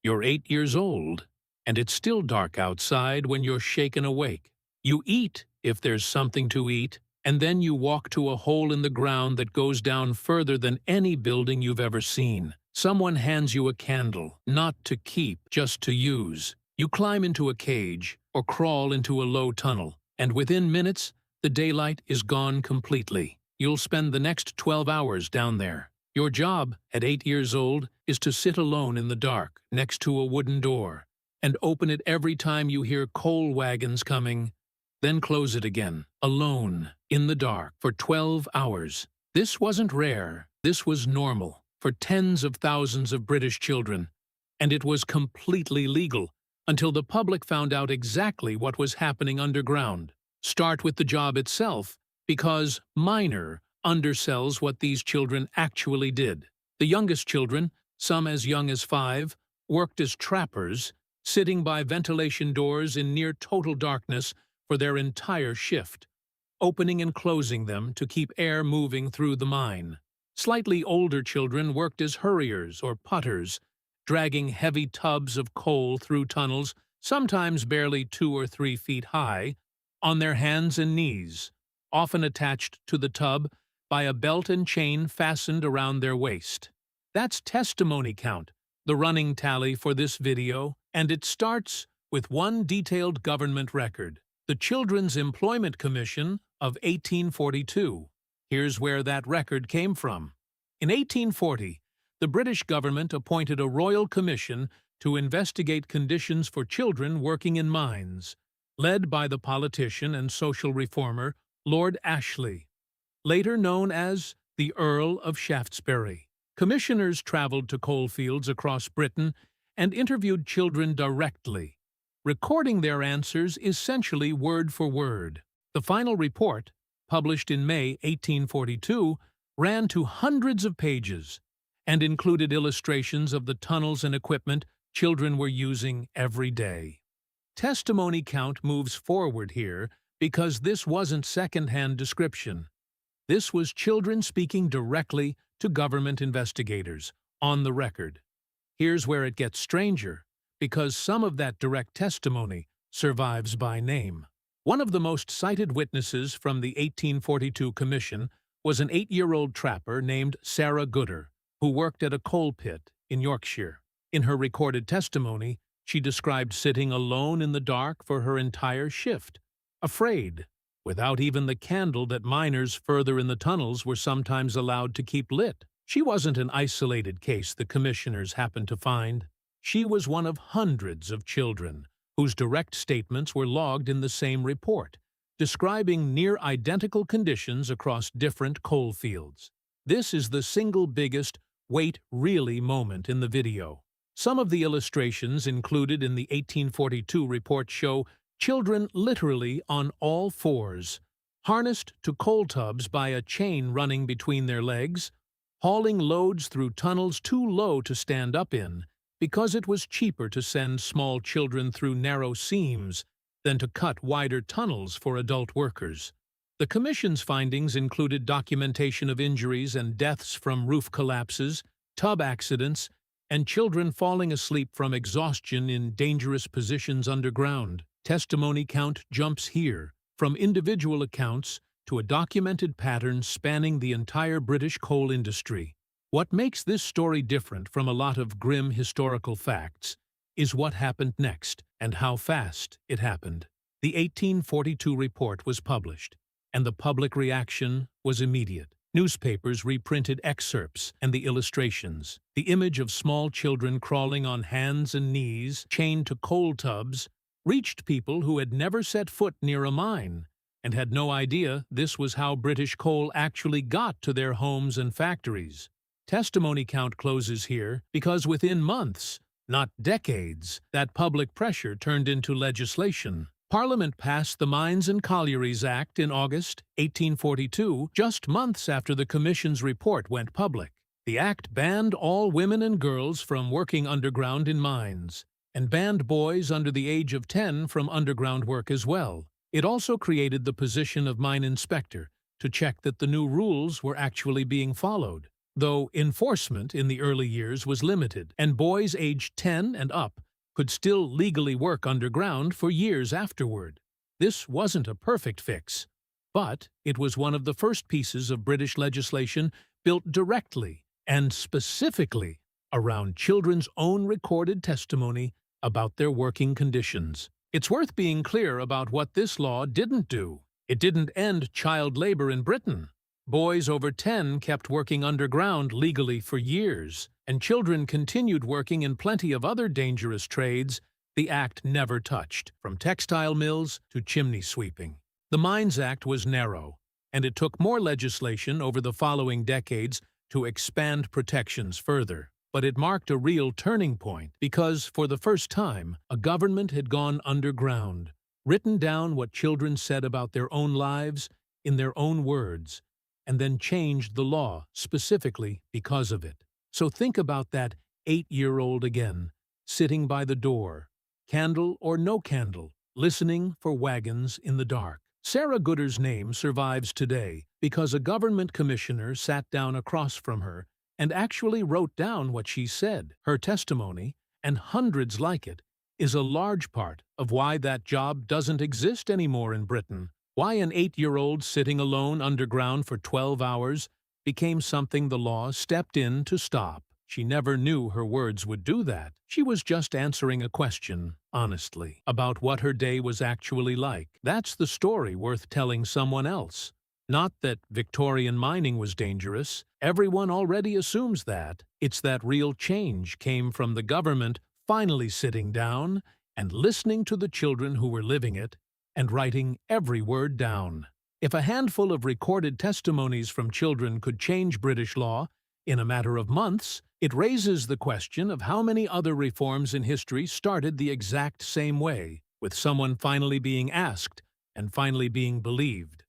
You're 8 years old, and it's still dark outside when you're shaken awake. You eat, if there's something to eat, and then you walk to a hole in the ground that goes down further than any building you've ever seen. Someone hands you a candle, not to keep, just to use. You climb into a cage, or crawl into a low tunnel, and within minutes, the daylight is gone completely. You'll spend the next 12 hours down there. Your job, at 8 years old, is to sit alone in the dark, next to a wooden door, and open it every time you hear coal wagons coming, then close it again, alone, in the dark, for 12 hours. This wasn't rare, this was normal, for tens of thousands of British children, and it was completely legal, until the public found out exactly what was happening underground. Start with the job itself, because minor undersells what these children actually did. The youngest children, some as young as 5, worked as trappers, sitting by ventilation doors in near total darkness for their entire shift, opening and closing them to keep air moving through the mine. Slightly older children worked as hurriers or putters, dragging heavy tubs of coal through tunnels, sometimes barely 2 or 3 feet high, on their hands and knees, often attached to the tub by a belt and chain fastened around their waist. That's testimony count, the running tally for this video, and it starts with one detailed government record, the Children's Employment Commission of 1842. Here's where that record came from. In 1840, the British government appointed a royal commission to investigate conditions for children working in mines, led by the politician and social reformer Lord Ashley, later known as the Earl of Shaftesbury. Commissioners traveled to coalfields across Britain and interviewed children directly, recording their answers essentially word for word. The final report, published in May 1842, ran to hundreds of pages and included illustrations of the tunnels and equipment children were using every day. Testimony count moves forward here because this wasn't second-hand description. This was children speaking directly to government investigators, on the record. Here's where it gets stranger, because some of that direct testimony survives by name. One of the most cited witnesses from the 1842 commission was an 8-year-old trapper named Sarah Gooder, who worked at a coal pit in Yorkshire. In her recorded testimony, she described sitting alone in the dark for her entire shift, afraid, without even the candle that miners further in the tunnels were sometimes allowed to keep lit. She wasn't an isolated case the commissioners happened to find. She was one of hundreds of children whose direct statements were logged in the same report, describing near-identical conditions across different coal fields. This is the single biggest "wait, really" moment in the video. Some of the illustrations included in the 1842 report show children literally on all fours, harnessed to coal tubs by a chain running between their legs, hauling loads through tunnels too low to stand up in, because it was cheaper to send small children through narrow seams than to cut wider tunnels for adult workers. The Commission's findings included documentation of injuries and deaths from roof collapses, tub accidents, and children falling asleep from exhaustion in dangerous positions underground. Testimony count jumps here, from individual accounts to a documented pattern spanning the entire British coal industry. What makes this story different from a lot of grim historical facts is what happened next and how fast it happened. The 1842 report was published, and the public reaction was immediate. Newspapers reprinted excerpts and the illustrations. The image of small children crawling on hands and knees, chained to coal tubs, reached people who had never set foot near a mine and had no idea this was how British coal actually got to their homes and factories. Testimony count closes here because within months, not decades, that public pressure turned into legislation. Parliament passed the Mines and Collieries Act in August 1842, just months after the Commission's report went public. The act banned all women and girls from working underground in mines, and banned boys under the age of 10 from underground work as well. It also created the position of mine inspector to check that the new rules were actually being followed. though enforcement in the early years was limited, and boys aged 10 and up could still legally work underground for years afterward. This wasn't a perfect fix, but it was one of the first pieces of British legislation built directly and specifically around children's own recorded testimony about their working conditions. It's worth being clear about what this law didn't do. It didn't end child labor in Britain. Boys over 10 kept working underground legally for years, and children continued working in plenty of other dangerous trades the Act never touched, from textile mills to chimney sweeping. The Mines Act was narrow, and it took more legislation over the following decades to expand protections further. But it marked a real turning point because, for the first time, a government had gone underground, written down what children said about their own lives in their own words, and then changed the law specifically because of it. So think about that 8-year-old again, sitting by the door, candle or no candle, listening for wagons in the dark. Sarah Gooder's name survives today because a government commissioner sat down across from her and actually wrote down what she said. Her testimony, and hundreds like it, is a large part of why that job doesn't exist anymore in Britain. Why an 8-year-old sitting alone underground for 12 hours became something the law stepped in to stop. She never knew her words would do that. She was just answering a question, honestly, about what her day was actually like. That's the story worth telling someone else. Not that Victorian mining was dangerous. Everyone already assumes that. It's that real change came from the government finally sitting down and listening to the children who were living it and writing every word down. If a handful of recorded testimonies from children could change British law in a matter of months, it raises the question of how many other reforms in history started the exact same way, with someone finally being asked and finally being believed.